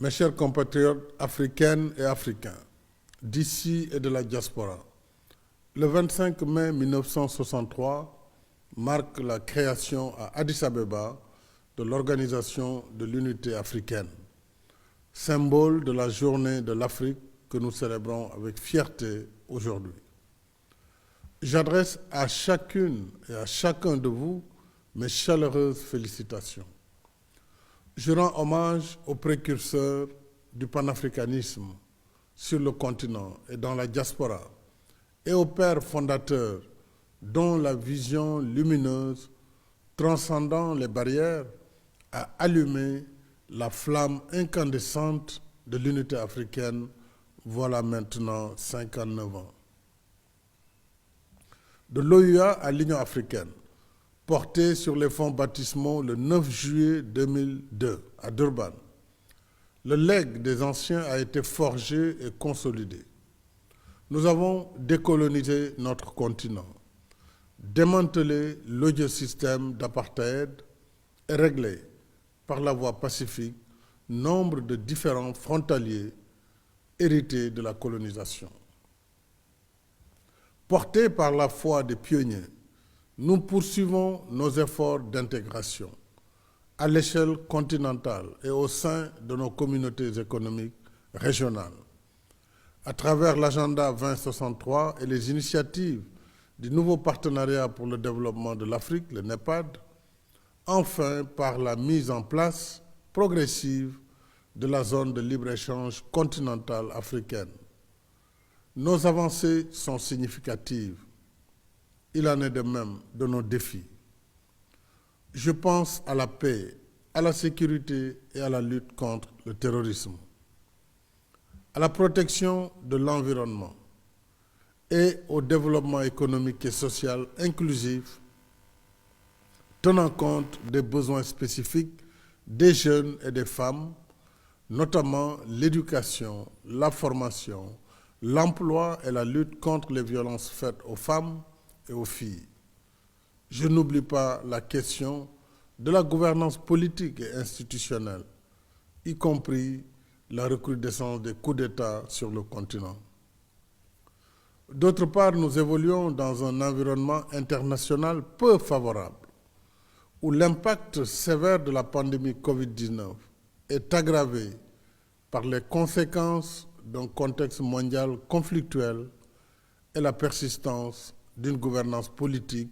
Mes chers compatriotes africaines et africains, d'ici et de la diaspora, le 25 mai 1963 marque la création à Addis Abeba de l'Organisation de l'Unité africaine, symbole de la journée de l'Afrique que nous célébrons avec fierté aujourd'hui. J'adresse à chacune et à chacun de vous mes chaleureuses félicitations. Je rends hommage aux précurseurs du panafricanisme sur le continent et dans la diaspora et aux pères fondateurs dont la vision lumineuse, transcendant les barrières, a allumé la flamme incandescente de l'unité africaine voilà maintenant 59 ans. De l'OUA à l'Union africaine, portée sur les fonds baptismaux le 9 juillet 2002 à Durban, le legs des anciens a été forgé et consolidé. Nous avons décolonisé notre continent, démantelé l'odieux système d'apartheid et réglé, par la voie pacifique, nombre de différends frontaliers hérités de la colonisation. Portés par la foi des pionniers, nous poursuivons nos efforts d'intégration à l'échelle continentale et au sein de nos communautés économiques régionales. À travers l'agenda 2063 et les initiatives du nouveau partenariat pour le développement de l'Afrique, le NEPAD, enfin par la mise en place progressive de la zone de libre-échange continentale africaine. Nos avancées sont significatives. Il en est de même de nos défis. Je pense à la paix, à la sécurité et à la lutte contre le terrorisme, à la protection de l'environnement et au développement économique et social inclusif, tenant compte des besoins spécifiques des jeunes et des femmes, notamment l'éducation, la formation, l'emploi et la lutte contre les violences faites aux femmes et aux filles. Je n'oublie pas la question de la gouvernance politique et institutionnelle, y compris la recrudescence des coups d'État sur le continent. D'autre part, nous évoluons dans un environnement international peu favorable, où l'impact sévère de la pandémie Covid-19 est aggravé par les conséquences d'un contexte mondial conflictuel et la persistance d'une gouvernance politique,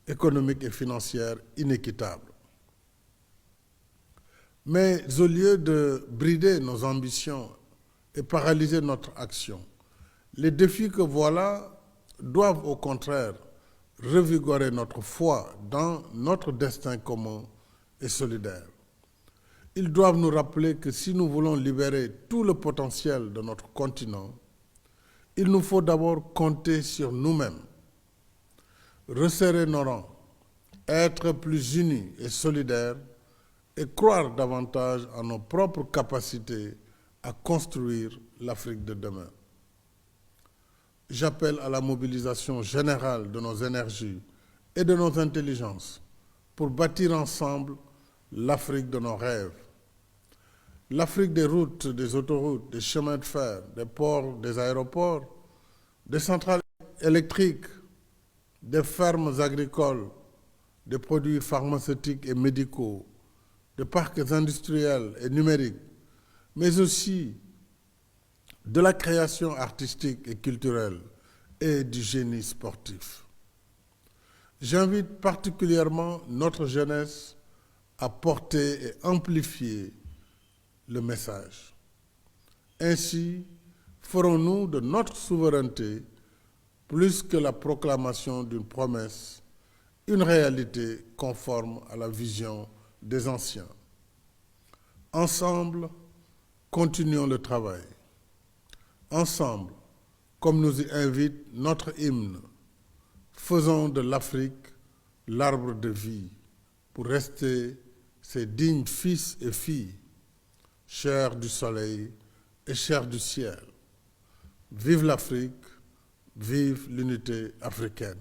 économique et financière inéquitable. Mais au lieu de brider nos ambitions et paralyser notre action, les défis que voilà doivent au contraire revigorer notre foi dans notre destin commun et solidaire. Ils doivent nous rappeler que si nous voulons libérer tout le potentiel de notre continent, il nous faut d'abord compter sur nous-mêmes, resserrer nos rangs, être plus unis et solidaires et croire davantage en nos propres capacités à construire l'Afrique de demain. J'appelle à la mobilisation générale de nos énergies et de nos intelligences pour bâtir ensemble l'Afrique de nos rêves. L'Afrique des routes, des autoroutes, des chemins de fer, des ports, des aéroports, des centrales électriques, des fermes agricoles, des produits pharmaceutiques et médicaux, des parcs industriels et numériques, mais aussi de la création artistique et culturelle et du génie sportif. J'invite particulièrement notre jeunesse à porter et amplifier le message. Ainsi, ferons-nous de notre souveraineté, plus que la proclamation d'une promesse, une réalité conforme à la vision des anciens. Ensemble, continuons le travail. Ensemble, comme nous y invite notre hymne, faisons de l'Afrique l'arbre de vie pour rester ses dignes fils et filles, chers du soleil et chers du ciel. Vive l'Afrique, vive l'unité africaine.